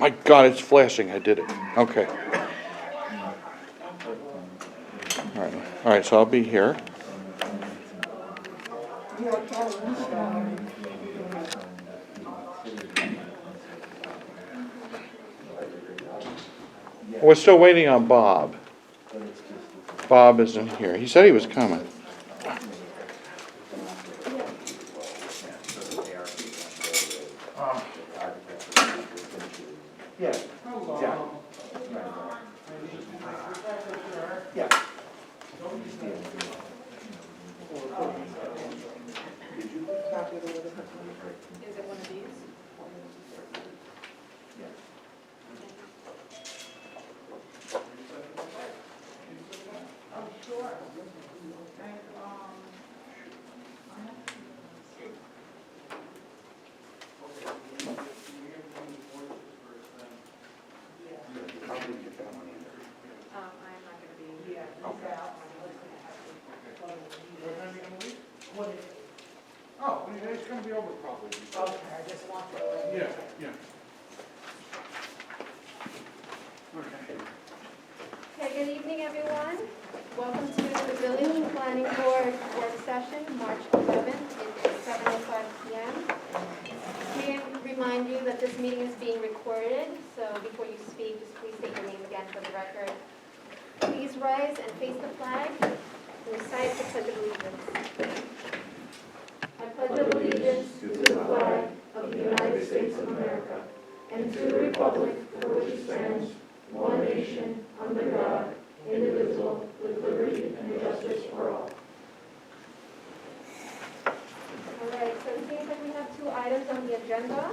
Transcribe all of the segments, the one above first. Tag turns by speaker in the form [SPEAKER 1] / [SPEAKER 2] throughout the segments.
[SPEAKER 1] My God, it's flashing. I did it. Okay. All right, so I'll be here. We're still waiting on Bob. Bob isn't here. He said he was coming.
[SPEAKER 2] Yeah. Yeah.
[SPEAKER 3] Is it one of these? Oh, sure. I'm not gonna be. Yeah.
[SPEAKER 1] Oh, it's going to be over probably.
[SPEAKER 3] Okay, I just want to.
[SPEAKER 1] Yeah, yeah. Okay.
[SPEAKER 4] Okay, good evening, everyone. Welcome to the Village Planning Board work session, March 11th. It is 7:05 p.m. We remind you that this meeting is being recorded, so before you speak, just please state your name again for the record. Please rise and face the flag and recite the Pledge of Allegiance. I pledge allegiance to the flag of the United States of America and to the republic for which it stands, one nation, under God, indivisible, with liberty and justice for all. All right, so it seems like we have two items on the agenda.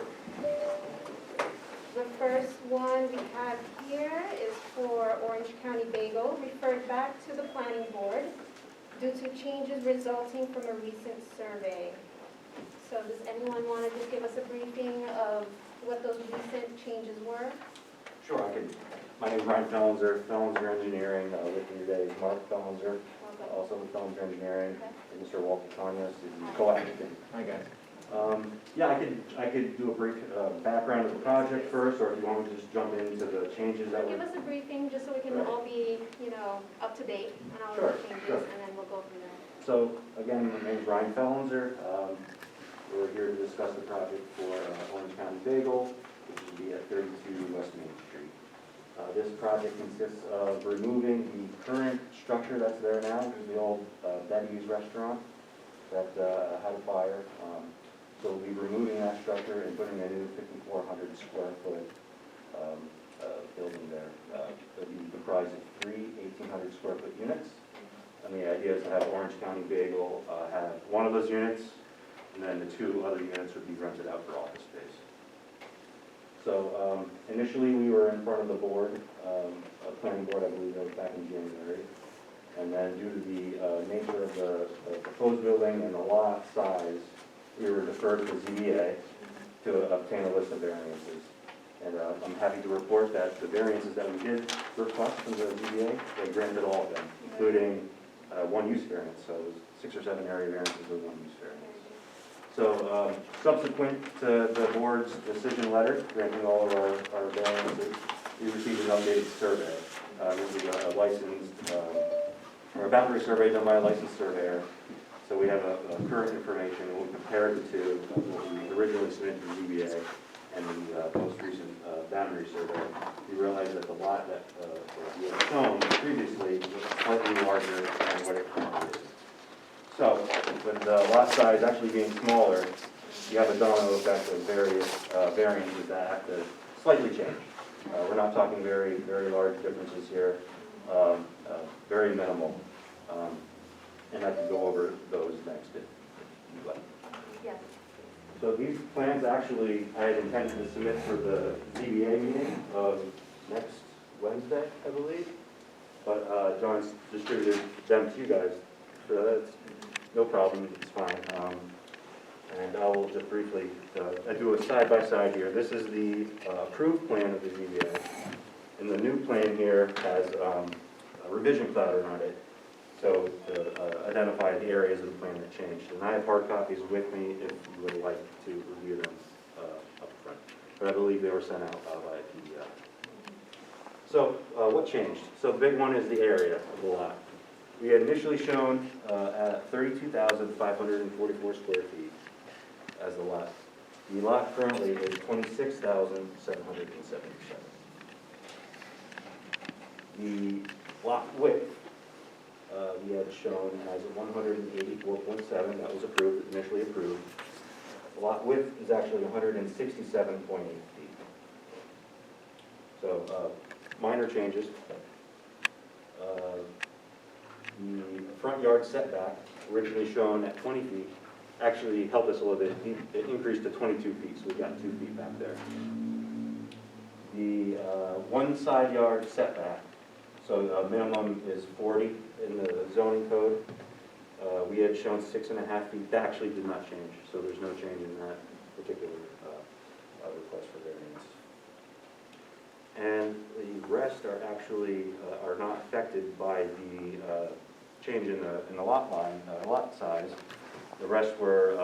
[SPEAKER 4] The first one we have here is for Orange County Bagel, referred back to the planning board due to changes resulting from a recent survey. So does anyone want to just give us a briefing of what those recent changes were?
[SPEAKER 2] Sure, I could. My name is Ryan Fellenser, Fellenser Engineering. With me today is Mark Fellenser,
[SPEAKER 4] Okay.
[SPEAKER 2] also with Fellenser Engineering,
[SPEAKER 4] Okay.
[SPEAKER 2] and Mr. Walter Tanyas, who's co-applicant.
[SPEAKER 5] Hi, guys.
[SPEAKER 2] Yeah, I could do a brief background of the project first, or if you want me to just jump into the changes that
[SPEAKER 4] Give
[SPEAKER 2] were.
[SPEAKER 4] us a briefing, just so we can
[SPEAKER 2] Right.
[SPEAKER 4] all be, up to date on all
[SPEAKER 2] Sure,
[SPEAKER 4] the changes,
[SPEAKER 2] sure.
[SPEAKER 4] and then we'll go from there.
[SPEAKER 2] So, again, my name is Ryan Fellenser. We're here to discuss the project for Orange County Bagel, which will be at 32 West Main Street. This project consists of removing the current structure that's there now, which is the old Betty's restaurant that had a fire. So we'll be removing that structure and putting a new 5,400 square foot building there. It'll be comprised of three 1,800 square foot units. And the idea is to have Orange County Bagel have one of those units, and then the two other units would be rented out for office space. So initially we were in front of the board, planning board, I believe that was back in January. And then due to the nature of the proposed building and the lot size, we were deferred to ZBA to obtain a list of variances. And I'm happy to report that the variances that we did request from the ZBA, they granted all of them, including one use variance. So it was 6 or 7 area variances with one use variance. So subsequent to the board's decision letter granting all of our variances, we received an updated survey. This is a licensed, or a boundary survey done by a licensed surveyor. So we have a current information, and we compared the two, what we originally submitted to the ZBA and the most recent boundary survey. We realized that the lot that we had shown previously was slightly larger than what it currently is. So, with the lot size actually being smaller, you have a domino effect of various variances that have to slightly change. We're not talking very, very large differences here, very minimal. And I can go over those next if you'd like.
[SPEAKER 4] Yes.
[SPEAKER 2] So these plans actually, I had intended to submit for the ZBA meeting of next Wednesday, I believe. But John's distributed them to you guys, so that's no problem, it's fine. And I will just briefly, I do a side-by-side here. This is the approved plan of the ZBA. And the new plan here has a revision platter on it. So to identify the areas of the plan that changed. And I have hard copies with me if you would like to review them up front. but I believe they were sent out by PDF. So what changed? So the big one is the area of the lot. We had initially shown at 32,544 square feet as the lot. The lot currently is 26,777. The lot width, we had shown as 184.7, that was approved, initially approved. The lot width is actually 167.8 feet. So minor changes. The front yard setback, originally shown at 20 feet, actually helped us a little bit. It increased to 22 feet, so we got 2 feet back there. The one side yard setback, so minimum is 40 in the zoning code. We had shown 6.5 feet. That actually did not change, so there's no change in that particular request for variance. And the rest are actually are not affected by the change in the lot line, lot size. The rest were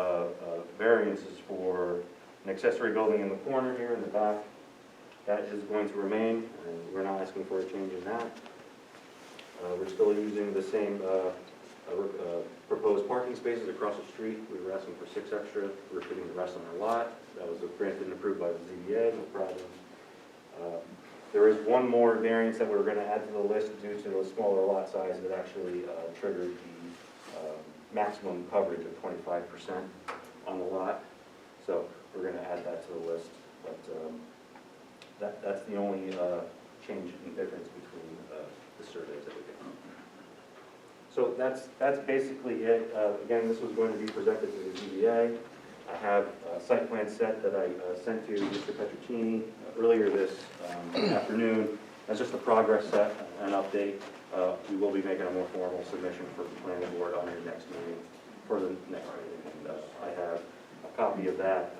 [SPEAKER 2] variances for an accessory building in the corner here in the back. That is going to remain, and we're not asking for a change in that. We're still using the same proposed parking spaces across the street. We were asking for 6 extra. We're putting the rest on our lot. That was granted and approved by the ZBA, no problem. There is one more variance that we're going to add to the list due to the smaller lot size that actually triggered the maximum coverage of 25% on the lot. So we're going to add that to the list. But that's the only change in difference between the surveys that we get. So that's basically it. Again, this was going to be presented to the ZBA. I have a site plan set that I sent to Mr. Petricini earlier this afternoon. That's just a progress set, an update. We will be making a more formal submission for the planning board on your next meeting, for the next meeting. And I have a copy of that,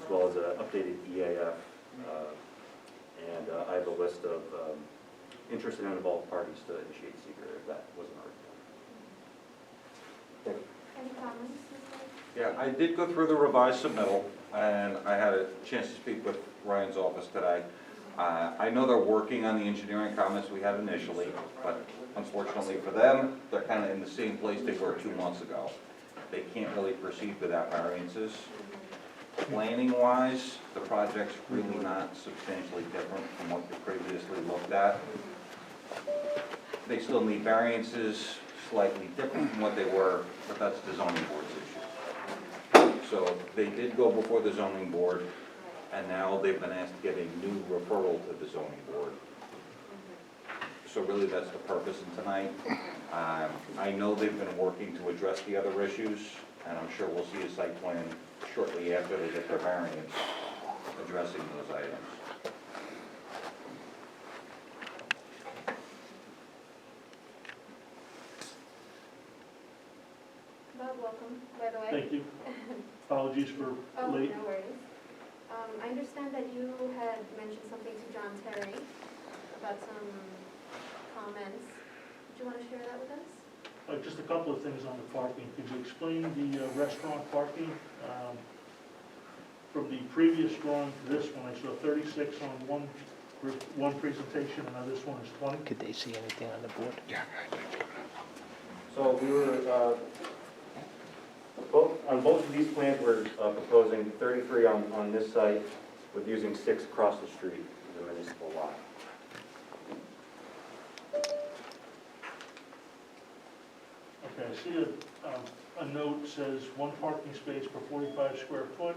[SPEAKER 2] as well as an updated EAF. And I have a list of interested and involved parties to initiate secret if that wasn't already done. Thank you.
[SPEAKER 4] Any comments, Mr.?
[SPEAKER 5] Yeah, I did go through the revised submittal, and I had a chance to speak with Ryan's office today. I know they're working on the engineering comments we had initially, but unfortunately for them, they're kind of in the same place they were 2 months ago. They can't really proceed without variances. Planning-wise, the project's really not substantially different from what they previously looked at. They still need variances, slightly different from what they were, but that's the zoning board's issue. So they did go before the zoning board, and now they've been asked to get a new referral to the zoning board. So really, that's the purpose of tonight. I know they've been working to address the other issues, and I'm sure we'll see a site plan shortly after they get their variance addressing those items.
[SPEAKER 4] Bob, welcome, by the way.
[SPEAKER 6] Thank you. Apologies for
[SPEAKER 4] Oh,
[SPEAKER 6] late.
[SPEAKER 4] no worries. I understand that you had mentioned something to John Terry about some comments. Do you want to share that with us?
[SPEAKER 6] Just a couple of things on the parking. Could you explain the restaurant parking? From the previous drawing to this one, I saw 36 on one presentation, and now this one is 20.
[SPEAKER 7] Could they see anything on the board? Yeah.
[SPEAKER 2] So we were, on both of these plans, we're proposing 33 on this site with using 6 across the street, the municipal lot.
[SPEAKER 6] Okay, I see a note says 1 parking space per 45 square foot,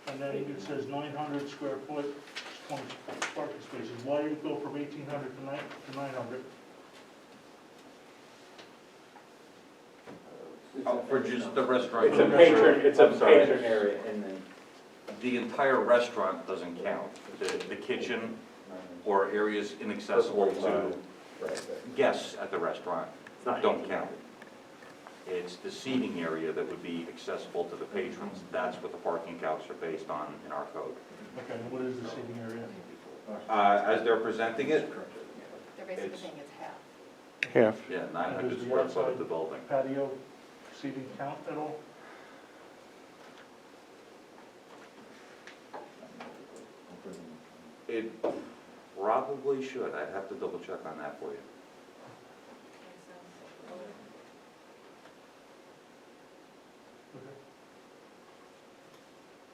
[SPEAKER 6] and then it says 900 square foot, 20 parking spaces. Why did it go from 1,800 to 900?
[SPEAKER 5] For just the restaurant.
[SPEAKER 2] It's a patron area, and then
[SPEAKER 5] The entire restaurant doesn't count. The kitchen or areas inaccessible to guests at the restaurant don't count. It's the seating area that would be accessible to the patrons. That's what the parking calcs are based on in our code.
[SPEAKER 6] Okay, and what is the seating area?
[SPEAKER 5] As they're presenting it,
[SPEAKER 3] They're basically
[SPEAKER 5] It's-
[SPEAKER 3] saying it's half.
[SPEAKER 1] Half.
[SPEAKER 5] yeah, 900
[SPEAKER 6] Does the
[SPEAKER 5] square foot of
[SPEAKER 6] outside
[SPEAKER 5] the building.
[SPEAKER 6] Patio seating count at all?
[SPEAKER 5] It probably should. I'd have to double check on that for you.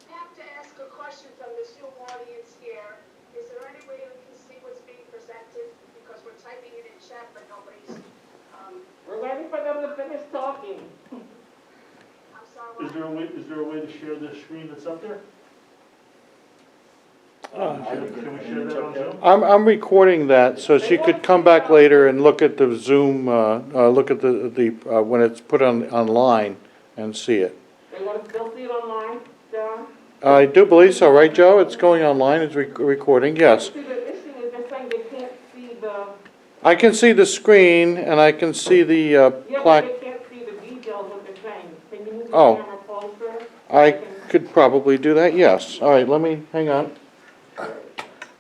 [SPEAKER 8] I have to ask a question from the Zoom audience here. Is there any way we can see what's being presented? Because we're typing it in chat, but nobody's,
[SPEAKER 9] We're waiting for them to finish talking.
[SPEAKER 8] I'm sorry.
[SPEAKER 6] Is there a way to share this screen that's up there?
[SPEAKER 1] Uh,
[SPEAKER 6] Can we share that on Zoom?
[SPEAKER 1] I'm recording that, so she could come back later and look at the Zoom, look at when it's put online and see it.
[SPEAKER 9] They want to still see it online, John?
[SPEAKER 1] I do believe so, right, Joe? It's going online, it's recording, yes.
[SPEAKER 9] See, the issue is they're saying they can't see the,
[SPEAKER 1] I can see the screen, and I can see the
[SPEAKER 9] yeah, but
[SPEAKER 1] plaque.
[SPEAKER 9] they can't see the details what they're saying. Can you move the
[SPEAKER 1] Oh.
[SPEAKER 9] camera closer?
[SPEAKER 1] I could probably do that, yes. All right, let me, hang on.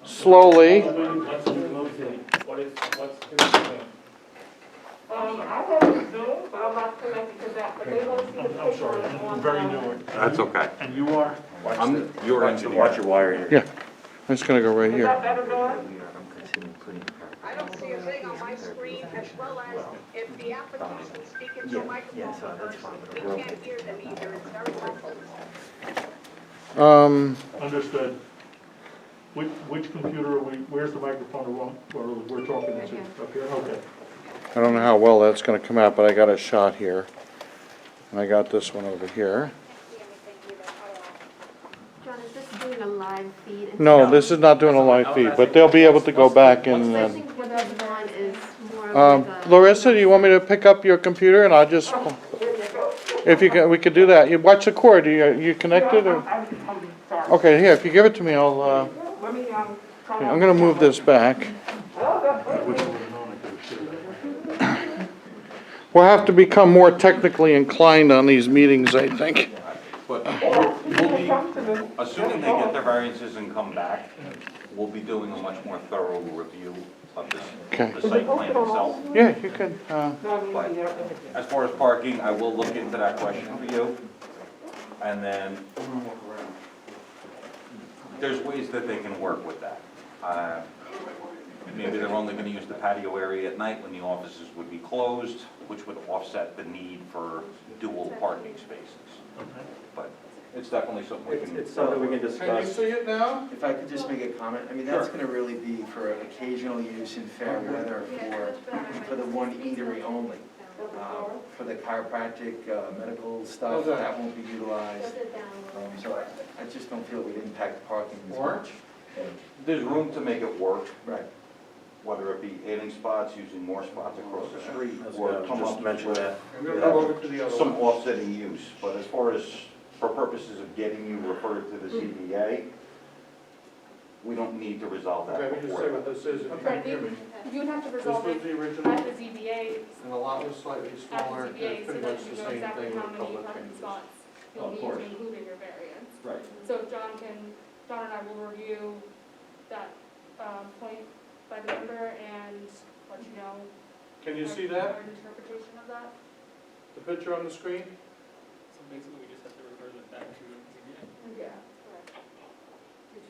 [SPEAKER 1] Slowly.
[SPEAKER 9] I have a Zoom, but I'm not connected to that, but they want to see the
[SPEAKER 6] I'm
[SPEAKER 9] picture
[SPEAKER 6] sorry,
[SPEAKER 9] on.
[SPEAKER 6] I'm very new.
[SPEAKER 5] That's okay.
[SPEAKER 6] And you are?
[SPEAKER 5] I'm your engineer.
[SPEAKER 2] Watch your wire here.
[SPEAKER 1] Yeah, I'm just gonna go right
[SPEAKER 9] Is that
[SPEAKER 1] here.
[SPEAKER 9] better, Dawn?
[SPEAKER 8] I don't see a thing on my screen, as well as if the application's speaking to a microphone person, we can't hear them either. It's very muffled.
[SPEAKER 6] Understood. Which computer are we, where's the microphone or we're talking
[SPEAKER 4] Right
[SPEAKER 6] to?
[SPEAKER 4] here.
[SPEAKER 6] Up here, okay.
[SPEAKER 1] I don't know how well that's gonna come out, but I got a shot here. And I got this one over here.
[SPEAKER 4] John, is this doing a live feed?
[SPEAKER 1] No, this is not doing a live feed, but they'll be able to go back and,
[SPEAKER 4] I think what they're doing is more of like a.
[SPEAKER 1] Larissa, do you want me to pick up your computer and I'll just, if you can, we could do that. You watch the cord, you connected or?
[SPEAKER 9] I'm sorry.
[SPEAKER 1] Okay, here, if you give it to me, I'll,
[SPEAKER 9] Let me, try
[SPEAKER 1] I'm gonna move this back. We'll have to become more technically inclined on these meetings, I think.
[SPEAKER 5] But assuming they get their variances and come back, we'll be doing a much more thorough review of this,
[SPEAKER 1] Okay.
[SPEAKER 5] the site plan itself.
[SPEAKER 1] Yeah, you can,
[SPEAKER 5] But as far as parking, I will look into that question for you. And then there's ways that they can work with that. Maybe they're only gonna use the patio area at night when the offices would be closed, which would offset the need for dual parking spaces. But it's definitely something we can.
[SPEAKER 2] It's something we can discuss.
[SPEAKER 1] see it now?
[SPEAKER 10] If I could just make a comment, I mean, that's gonna really be for occasional use in fair weather for the one eatery only. For the chiropractic, medical stuff, that won't be utilized. So I just don't feel it would impact parking as much.
[SPEAKER 5] There's room to make it work,
[SPEAKER 10] Right.
[SPEAKER 5] whether it be adding spots, using more spots across the street,
[SPEAKER 2] I was
[SPEAKER 5] or
[SPEAKER 2] gonna
[SPEAKER 5] come
[SPEAKER 2] just
[SPEAKER 5] up
[SPEAKER 2] mention
[SPEAKER 5] with
[SPEAKER 2] that.
[SPEAKER 5] some offsetting use. But as far as, for purposes of getting you referred to the ZBA, we don't need to resolve that before.
[SPEAKER 1] this is, if
[SPEAKER 3] Right, you would have to resolve it
[SPEAKER 1] the
[SPEAKER 3] at
[SPEAKER 1] original,
[SPEAKER 3] the ZBA,
[SPEAKER 1] and the lot was slightly
[SPEAKER 3] at
[SPEAKER 1] smaller,
[SPEAKER 3] the ZBA, so that you know exactly how many parking
[SPEAKER 1] changes.
[SPEAKER 3] spots you'll
[SPEAKER 5] Of
[SPEAKER 3] need
[SPEAKER 5] course.
[SPEAKER 3] to include in your variance.
[SPEAKER 5] Right.
[SPEAKER 3] So John and I will review that, point by the number and let you know.
[SPEAKER 1] Can you see
[SPEAKER 3] our
[SPEAKER 1] that,
[SPEAKER 3] interpretation of that.
[SPEAKER 1] the picture on the screen?
[SPEAKER 11] So basically, we just have to refer them back to ZBA.
[SPEAKER 3] Yeah, correct.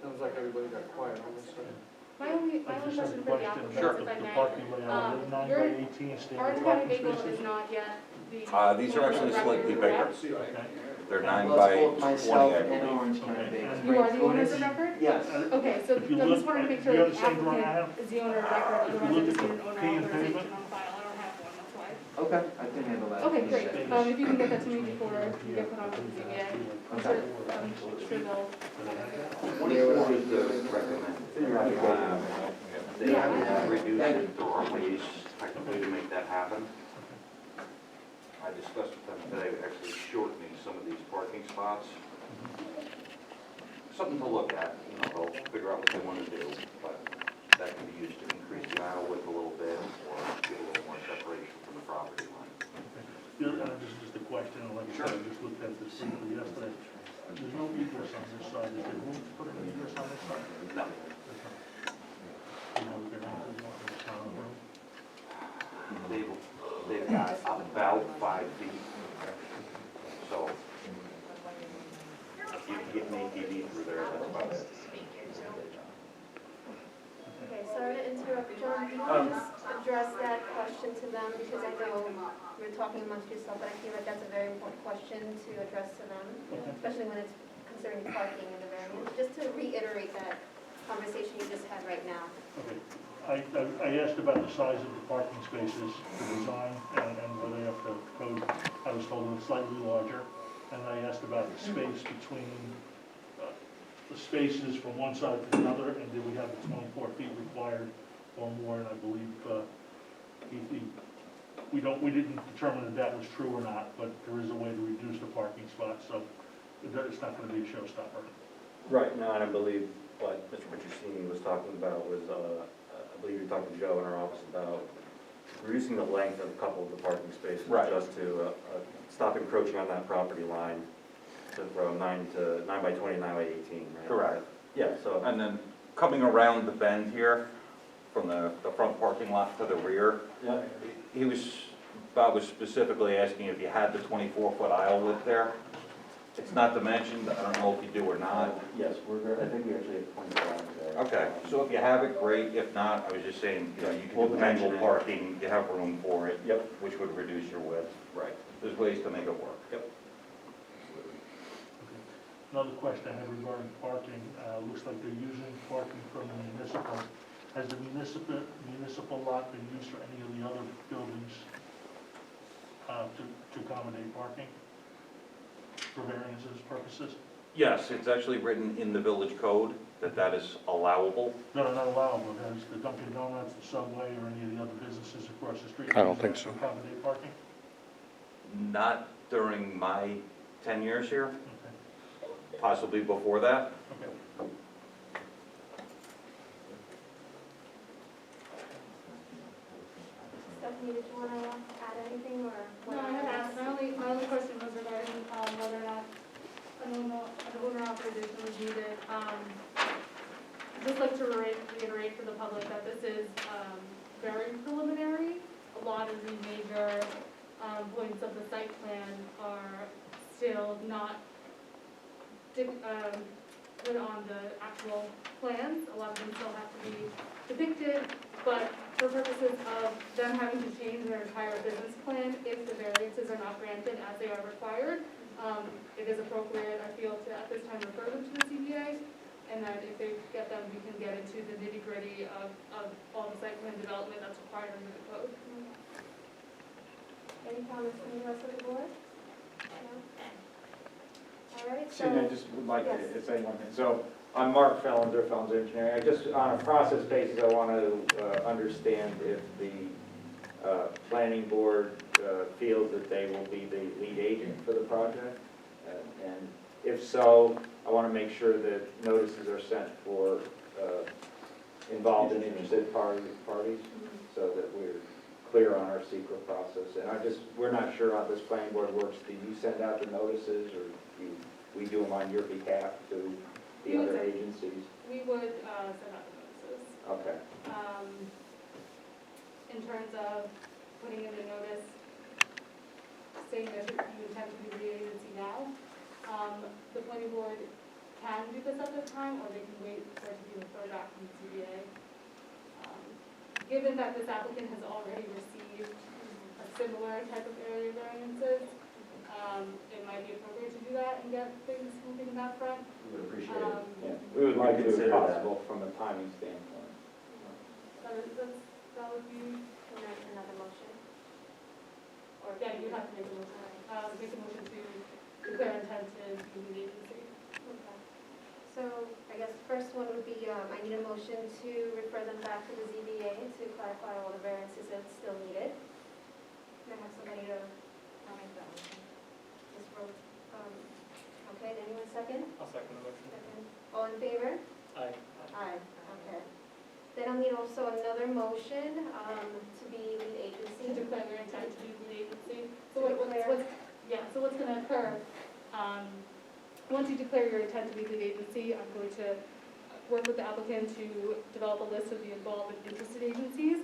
[SPEAKER 1] Sounds like everybody got quiet on this side.
[SPEAKER 3] My only
[SPEAKER 6] I just
[SPEAKER 3] question
[SPEAKER 6] have a
[SPEAKER 3] for the
[SPEAKER 6] question
[SPEAKER 3] applicant,
[SPEAKER 6] about
[SPEAKER 3] if I
[SPEAKER 6] the
[SPEAKER 3] may.
[SPEAKER 6] parking layout, 9
[SPEAKER 3] your-
[SPEAKER 6] by 18
[SPEAKER 3] Our
[SPEAKER 6] standard
[SPEAKER 3] county
[SPEAKER 6] parking
[SPEAKER 3] vehicle is
[SPEAKER 6] spaces.
[SPEAKER 3] not yet the.
[SPEAKER 5] These are actually slightly bigger.
[SPEAKER 6] Okay.
[SPEAKER 5] They're 9
[SPEAKER 10] Well,
[SPEAKER 5] by
[SPEAKER 10] it's both
[SPEAKER 5] 20,
[SPEAKER 10] myself
[SPEAKER 5] I
[SPEAKER 10] and
[SPEAKER 5] believe.
[SPEAKER 10] Orange kind of big.
[SPEAKER 6] Okay.
[SPEAKER 3] You are the owners of record?
[SPEAKER 10] Yes.
[SPEAKER 3] Okay, so
[SPEAKER 6] If you
[SPEAKER 3] I
[SPEAKER 6] look-
[SPEAKER 3] just wanted to make
[SPEAKER 6] do
[SPEAKER 3] sure
[SPEAKER 6] you
[SPEAKER 3] that
[SPEAKER 6] have
[SPEAKER 3] the
[SPEAKER 6] the same drawing I
[SPEAKER 3] applicant is the owner of record,
[SPEAKER 6] If you
[SPEAKER 3] otherwise
[SPEAKER 6] look
[SPEAKER 3] it's
[SPEAKER 6] at the
[SPEAKER 3] an owner
[SPEAKER 6] P and
[SPEAKER 3] authorization
[SPEAKER 6] pavement.
[SPEAKER 3] on file, I don't have one, that's why.
[SPEAKER 10] Okay, I can handle that.
[SPEAKER 3] Okay, great, if you can get that to me before you get put on to the ZBA, I'm sure, they'll.
[SPEAKER 5] 24 is the recommend. They haven't reduced it, there are ways technically to make that happen. I discussed with them today, actually shortening some of these parking spots. Something to look at, you know, they'll figure out what they want to do, but that can be used to increase the aisle width a little bit, or get a little more separation from the property line.
[SPEAKER 6] This is just a question, and like I said, I just looked at this briefly yesterday. There's no egress on this side, is there room to put an egress on this side?
[SPEAKER 5] No.
[SPEAKER 6] You know, we're gonna have to walk in the town room.
[SPEAKER 5] They've got about 5 feet, so if you can get an ATV through there, that's about it.
[SPEAKER 4] because I know we're talking amongst yourself, but I feel like that's a very important question to address to them, especially when it's concerning parking and the variance. Just to reiterate that conversation you just had right now.
[SPEAKER 6] Okay. I asked about the size of the parking spaces, the design, and whether they have to code. I was told it was slightly larger. And I asked about the space between, the spaces from one side to another, and did we have the 24 feet required or more? And I believe we didn't determine if that was true or not, but there is a way to reduce the parking spots, so it's not going to be a showstopper.
[SPEAKER 2] Right, no, and I believe what Mr. Petrosini was talking about was, I believe you talked to Joe in our office about reducing the length of a couple of the parking spaces.
[SPEAKER 5] Right.
[SPEAKER 2] Just to stop encroaching on that property line, to from 9 by 20, 9 by 18, right?
[SPEAKER 5] Correct.
[SPEAKER 2] Yeah, so,
[SPEAKER 5] And then coming around the bend here, from the front parking lot to the rear,
[SPEAKER 2] yeah,
[SPEAKER 5] Bob was specifically asking if you had the 24-foot aisle width there. It's not dimensioned, I don't know if you do or not.
[SPEAKER 2] yes, I think we actually have 25 there.
[SPEAKER 5] Okay, so if you have it, great. If not, I was just saying, you can
[SPEAKER 2] We'll
[SPEAKER 5] do
[SPEAKER 2] dimension
[SPEAKER 5] angle
[SPEAKER 2] it.
[SPEAKER 5] parking, you have room for it.
[SPEAKER 2] Yep.
[SPEAKER 5] Which would reduce your width.
[SPEAKER 2] Right.
[SPEAKER 5] There's ways to make it work.
[SPEAKER 2] Yep.
[SPEAKER 6] Another question I have regarding parking, looks like they're using parking from the municipal. Has the municipal lot been used for any of the other buildings to accommodate parking for variances purposes?
[SPEAKER 5] Yes, it's actually written in the village code that is allowable.
[SPEAKER 6] No, not allowable. Has the Dunkin' Donuts, the Subway, or any of the other businesses across the street?
[SPEAKER 1] I don't think so.
[SPEAKER 6] Accommodate parking?
[SPEAKER 5] Not during my 10 years here,
[SPEAKER 6] Okay.
[SPEAKER 5] possibly before that.
[SPEAKER 6] Okay.
[SPEAKER 4] Stephanie, did you want to add anything or?
[SPEAKER 3] No, I had asked, my only question was regarding whether or not an owner authorization was needed. I'd just like to reiterate for the public that this is very preliminary. A lot of the major points of the site plan are still not put on the actual plans. A lot of them still have to be depicted, but for purposes of them having to change their entire business plan, if the variances are not granted as they are required, it is appropriate, I feel, to at this time refer them to the CBA, and then if they get them, we can get into the nitty-gritty of all the site plan development that's required under the code.
[SPEAKER 4] Any comments from the rest of the board? No? All right, so.
[SPEAKER 12] Excuse me, I just would like
[SPEAKER 4] Yes.
[SPEAKER 12] to say one thing. So I'm Mark Fellens, or Fellens Engineering. I just, on a process basis, I want to understand if the planning board feels that they will be the lead agent for the project. And if so, I want to make sure that notices are sent for involved and interested parties, so that we're clear on our secret process. And we're not sure how this planning board works. Do you send out the notices, or we do them on your behalf to the other agencies?
[SPEAKER 3] We would send out the notices.
[SPEAKER 12] Okay.
[SPEAKER 3] In terms of putting in the notice, saying that you intend to be the agency now, the planning board can do this at this time, or they can wait for it to be referred back from the CBA. Given that this applicant has already received a similar type of area variances, it might be appropriate to do that and get things moving in that front.
[SPEAKER 2] We would appreciate it.
[SPEAKER 12] Yeah, we would like to, if
[SPEAKER 2] Consider that.
[SPEAKER 12] possible, from a timing standpoint.
[SPEAKER 3] That would be,
[SPEAKER 4] Another motion? Or
[SPEAKER 3] yeah, you have to make a motion. Make a motion to declare intent to be the agency.
[SPEAKER 4] Okay. So I guess the first one would be, I need a motion to refer them back to the ZBA to clarify all the variances that's still needed. Can I have somebody to make that motion? Ms. Rhodes, okay, anyone second?
[SPEAKER 11] I'll second the motion.
[SPEAKER 4] Second. All in favor?
[SPEAKER 11] Aye.
[SPEAKER 4] Aye, okay. Then I'll need also another motion to be lead
[SPEAKER 3] To
[SPEAKER 4] agency.
[SPEAKER 3] declare your intent to be the agency. So so what's going to occur, once you declare your intent to be the agency, I'm going to work with the applicant to develop a list of the involved and interested agencies.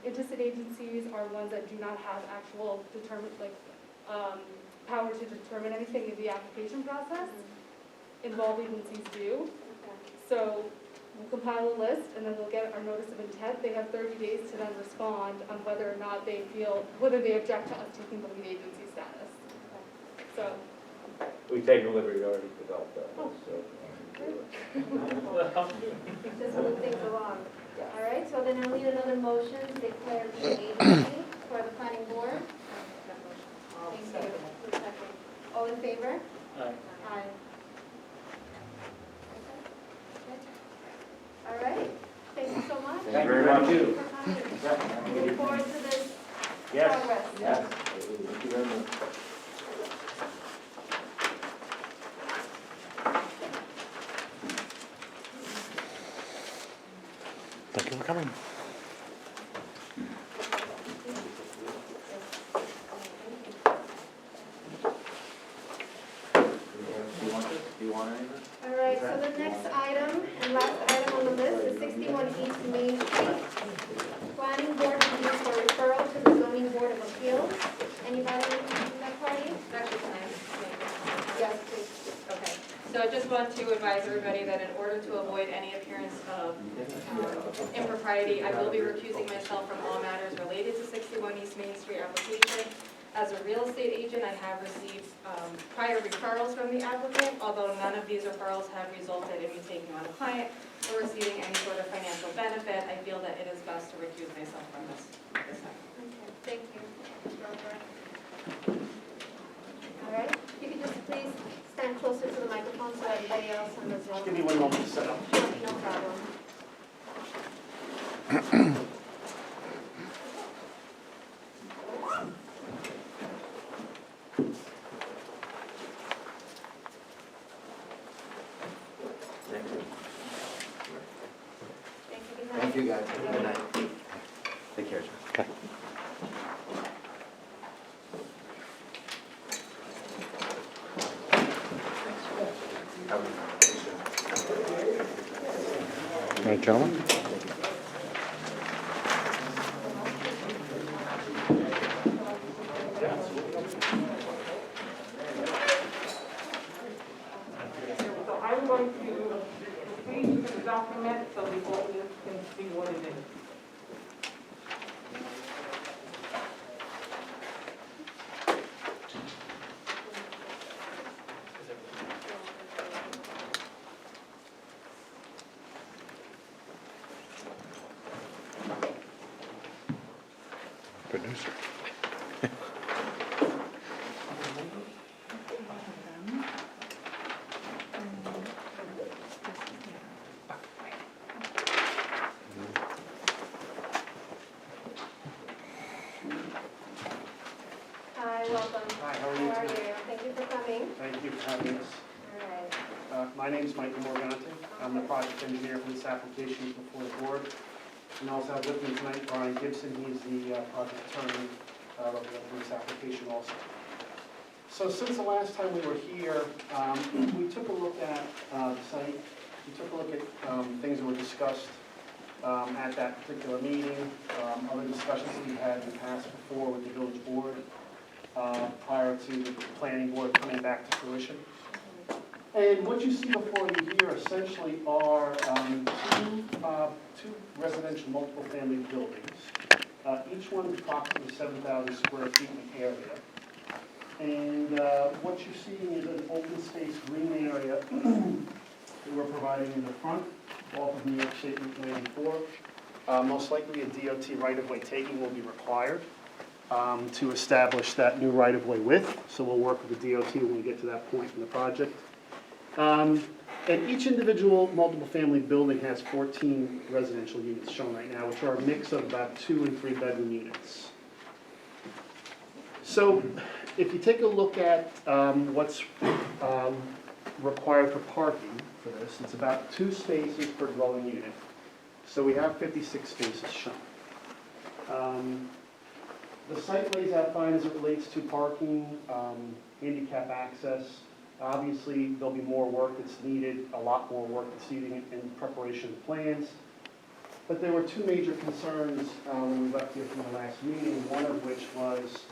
[SPEAKER 3] Interested agencies are ones that do not have actual power to determine anything in the application process. Involved agencies do.
[SPEAKER 4] Okay.
[SPEAKER 3] So we'll compile a list, and then they'll get our notice of intent. They have 30 days to then respond on whether or not they feel, whether they object to us taking the lead agency status. So,
[SPEAKER 12] We've taken the liberty to already develop that, so.
[SPEAKER 4] Just move things along. All right, so then I'll need another motion to declare the agency for the planning board. Thank you. Second. All in favor?
[SPEAKER 11] Aye.
[SPEAKER 4] Aye. All right, thank you so much.
[SPEAKER 12] Thank you very much.
[SPEAKER 4] Thank you for coming. We look forward to this progress.
[SPEAKER 12] Yes, thank you very much.
[SPEAKER 1] Thank you for coming.
[SPEAKER 2] Do you want anything?
[SPEAKER 4] All right, so the next item and last item on the list is 61 East Main Street. Planning board review for referral to the zoning board of appeals. Anybody in that party?
[SPEAKER 13] Actually, can I make a comment?
[SPEAKER 4] Yes, please.
[SPEAKER 13] Okay, so I just want to advise everybody that in order to avoid any appearance of impropriety, I will be recusing myself from all matters related to 61 East Main Street application. As a real estate agent, I have received prior referrals from the applicant, although none of these referrals have resulted in me taking on a client or receiving any sort of financial benefit. I feel that it is best to recuse myself from this time.
[SPEAKER 4] Okay, thank you. Ms. Roper. All right, if you could just please stand closer to the microphone so everybody else on the Zoom.
[SPEAKER 6] Give me 1 moment to set up.
[SPEAKER 4] Sure, no problem. Thank you. Good night.
[SPEAKER 10] Thank you, guys. Good night. Take care, John.
[SPEAKER 1] Okay. All right, gentlemen.
[SPEAKER 9] So I'm going to proceed with the document so the audience can see what it is.
[SPEAKER 1] Good news.
[SPEAKER 4] Hi, welcome.
[SPEAKER 6] Hi, how are you
[SPEAKER 4] How are
[SPEAKER 6] today?
[SPEAKER 4] you? Thank you for coming.
[SPEAKER 6] Thank you for having us.
[SPEAKER 4] All right.
[SPEAKER 6] My name is Michael Morgante. I'm the project engineer for this application before the board. And also have with me tonight Brian Gibson. He's the project attorney representing this application also. So since the last time we were here, we took a look at the site. We took a look at things that were discussed at that particular meeting, other discussions that we had in the past before with the village board prior to the planning board coming back to fruition. And what you see before you here essentially are two residential multiple family buildings. Each one is approximately 7,000 square feet in area. And what you're seeing is an open space green area that we're providing in the front off of New York State Route 94. Most likely a DOT right-of-way taking will be required to establish that new right-of-way width. So we'll work with the DOT when we get to that point in the project. And each individual multiple family building has 14 residential units shown right now, which are a mix of about 2 and 3 bedroom units. So if you take a look at what's required for parking for this, it's about 2 spaces per dwelling unit. So we have 56 spaces shown. The site lays out fine as it relates to parking, handicap access. Obviously, there'll be more work that's needed, a lot more work that's needed in preparation of plans. But there were 2 major concerns when we left here from the last meeting, one of which was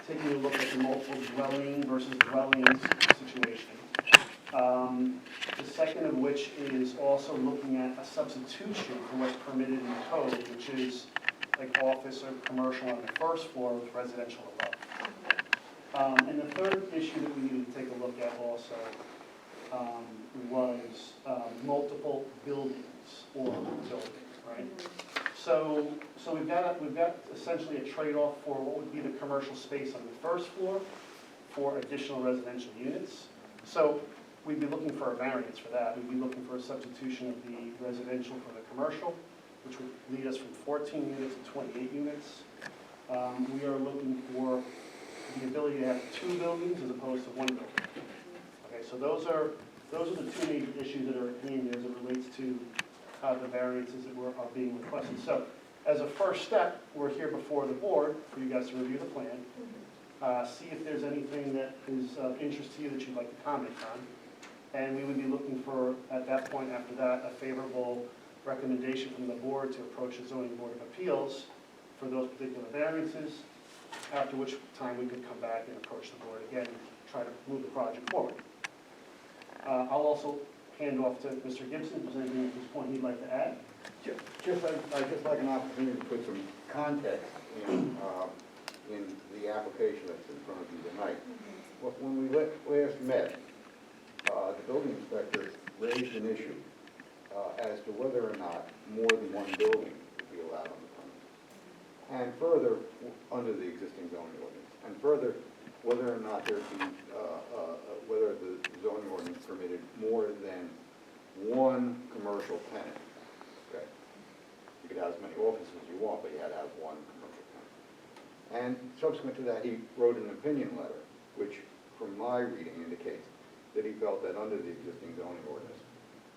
[SPEAKER 6] taking a look at the multiple dwelling versus dwellings situation. The second of which is also looking at a substitution for what's permitted in the code, which is like office or commercial on the first floor with residential above. And the third issue that we needed to take a look at also was multiple buildings or buildings, right? So we've got essentially a trade-off for what would be the commercial space on the first floor for additional residential units. So we'd be looking for a variance for that. We'd be looking for a substitution of the residential for the commercial, which would lead us from 14 units to 28 units. We are looking for the ability to have 2 buildings as opposed to 1 building. Okay, so those are the 2 major issues that are at hand as it relates to the variances that are being requested. So as a first step, we're here before the board for you guys to review the plan, see if there's anything that is of interest to you that you'd like to comment on. And we would be looking for, at that point after that, a favorable recommendation from the board to approach the zoning board of appeals for those particular variances, after which time we could come back and approach the board again and try to move the project forward. I'll also hand off to Mr. Gibson, if there's anything at this point he'd like to add.
[SPEAKER 14] I'd just like an opportunity to put some context in the application that's in front of you tonight. When we last met, the building inspector raised an issue as to whether or not more than 1 building would be allowed on the premise. And further, under the existing zoning ordinance. And further, whether or not there be, whether the zoning ordinance permitted more than 1 commercial tenant. Okay. You could have as many offices as you want, but you had to have 1 commercial tenant. And subsequent to that, he wrote an opinion letter, which from my reading indicates that he felt that under the existing zoning ordinance,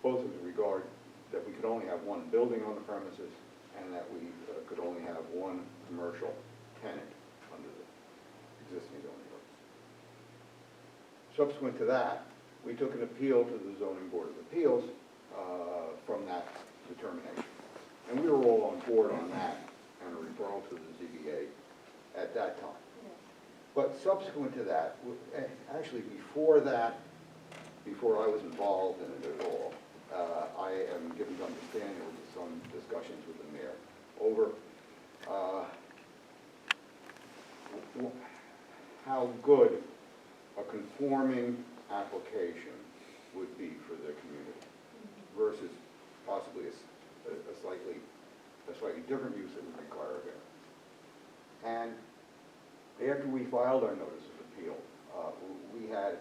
[SPEAKER 14] both with regard that we could only have 1 building on the premises and that we could only have 1 commercial tenant under the existing zoning ordinance. Subsequent to that, we took an appeal to the Zoning Board of Appeals from that determination. And we were all on board on that and a referral to the ZBA at that time. But subsequent to that, actually before that, before I was involved in it at all, I am given to understand there were some discussions with the mayor over how good a conforming application would be for the community versus possibly a slightly different use that would require a variance. And after we filed our notice of appeal, we had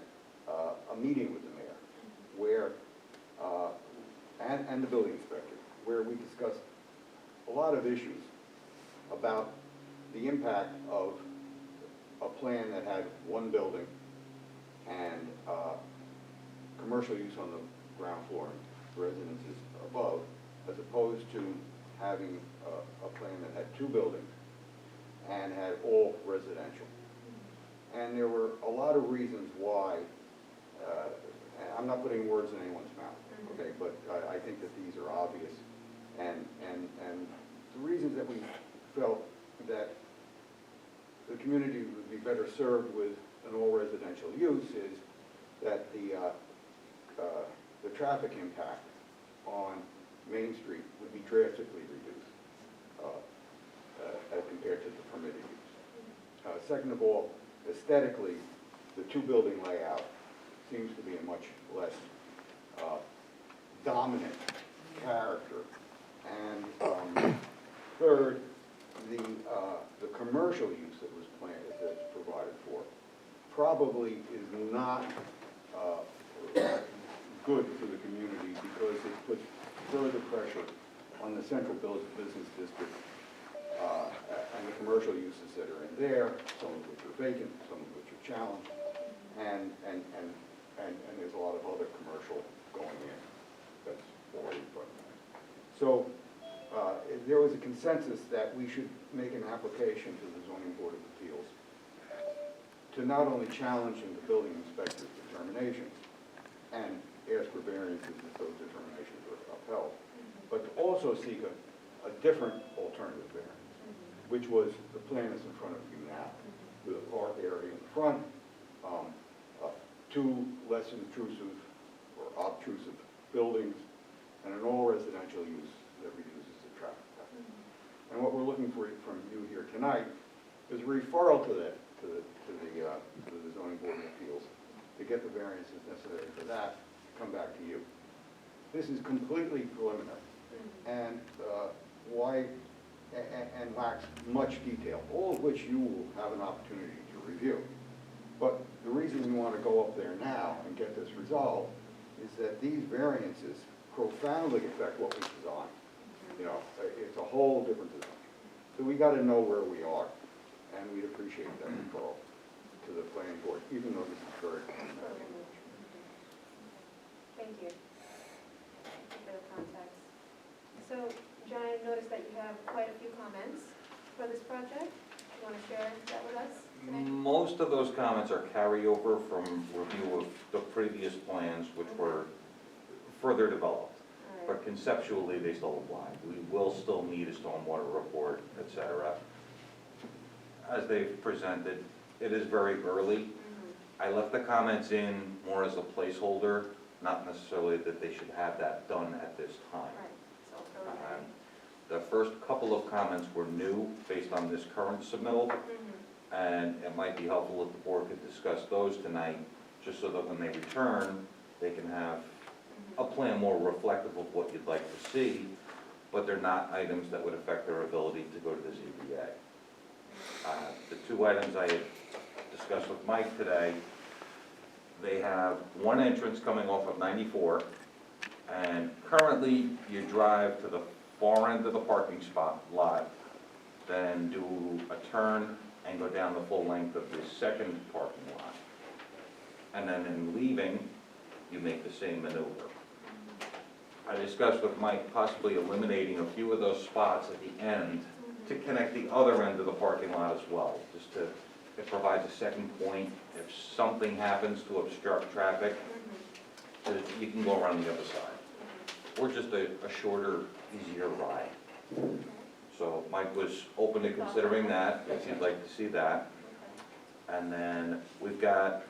[SPEAKER 14] a meeting with the mayor where, and the building inspector, where we discussed a lot of issues about the impact of a plan that had 1 building and commercial use on the ground floor and residences above, as opposed to having a plan that had 2 buildings and had all residential. And there were a lot of reasons why, and I'm not putting words in anyone's mouth, okay, but I think that these are obvious. And the reasons that we felt that the community would be better served with an all residential use is that the traffic impact on Main Street would be drastically reduced as compared to the permitted use. Second of all, aesthetically, the 2-building layout seems to be a much less dominant character. And third, the commercial use that was planned, that's provided for, probably is not good for the community because it puts further pressure on the central business district and the commercial uses that are in there, some of which are vacant, some of which are challenged, and there's a lot of other commercial going in that's already put in. So there was a consensus that we should make an application to the Zoning Board of Appeals to not only challenge the building inspector's determinations and ask for variances if those determinations are upheld, but to also seek a different alternative variance, which was the plan that's in front of you now, with a park area in front, 2 less intrusive or obtrusive buildings, and an all residential use that reduces the traffic pattern. And what we're looking for from you here tonight is a referral to the zoning board of appeals to get the variances necessary for that, to come back to you. This is completely preliminary and and lacks much detail, all of which you will have an opportunity to review. But the reason we want to go up there now and get this resolved is that these variances profoundly affect what we design. You know, it's a whole different design. So we got to know where we are, and we'd appreciate that referral to the planning board, even though this is very preliminary.
[SPEAKER 4] Thank you. Thank you for the context. So, John, I noticed that you have quite a few comments for this project. You want to share that with us today?
[SPEAKER 5] Most of those comments are carryover from review of the previous plans, which were further developed. But conceptually, they still apply. We will still need a stormwater report, et cetera. As they've presented, it is very early. I left the comments in more as a placeholder, not necessarily that they should have that done at this time.
[SPEAKER 4] Right, so preliminary.
[SPEAKER 5] The first couple of comments were new, based on this current submittal, and it might be helpful if the board could discuss those tonight, just so that when they return, they can have a plan more reflective of what you'd like to see, but they're not items that would affect their ability to go to the ZBA. The two items I had discussed with Mike today, they have one entrance coming off of 94, and currently you drive to the far end of the parking spot lot, then do a turn and go down the full length of the second parking lot. And then in leaving, you make the same maneuver. I discussed with Mike possibly eliminating a few of those spots at the end to connect the other end of the parking lot as well, just to, it provides a second point. If something happens to obstruct traffic, you can go around the other side. Or just a shorter, easier ride. So Mike was open to considering that, if you'd like to see that. And then we've got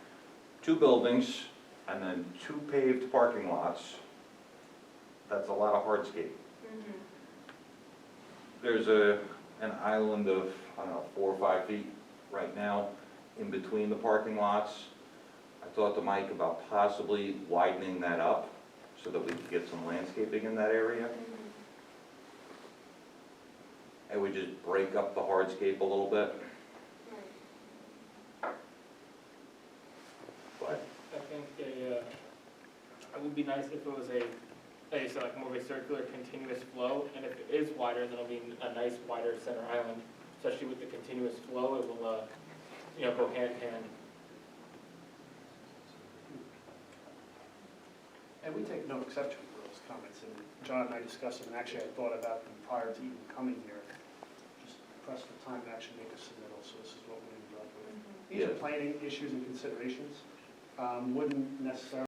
[SPEAKER 5] 2 buildings and then 2 paved parking lots. That's a lot of hardscape. There's an island of, I don't know, 4 or 5 feet right now in between the parking lots. I talked to Mike about possibly widening that up so that we could get some landscaping in that area. It would just break up the hardscape a little bit. But
[SPEAKER 11] I think it would be nice if it was so like more of a circular, continuous flow, and if it is wider, then it'll be a nice wider center island, especially with the continuous flow, it will, go hand in hand.
[SPEAKER 15] And we take no exception to those comments, and John and I discussed them, and actually I thought about them prior to even coming here. Just press the time to actually make a submittal, so this is what we ended up with. These are planning issues and considerations, wouldn't necessarily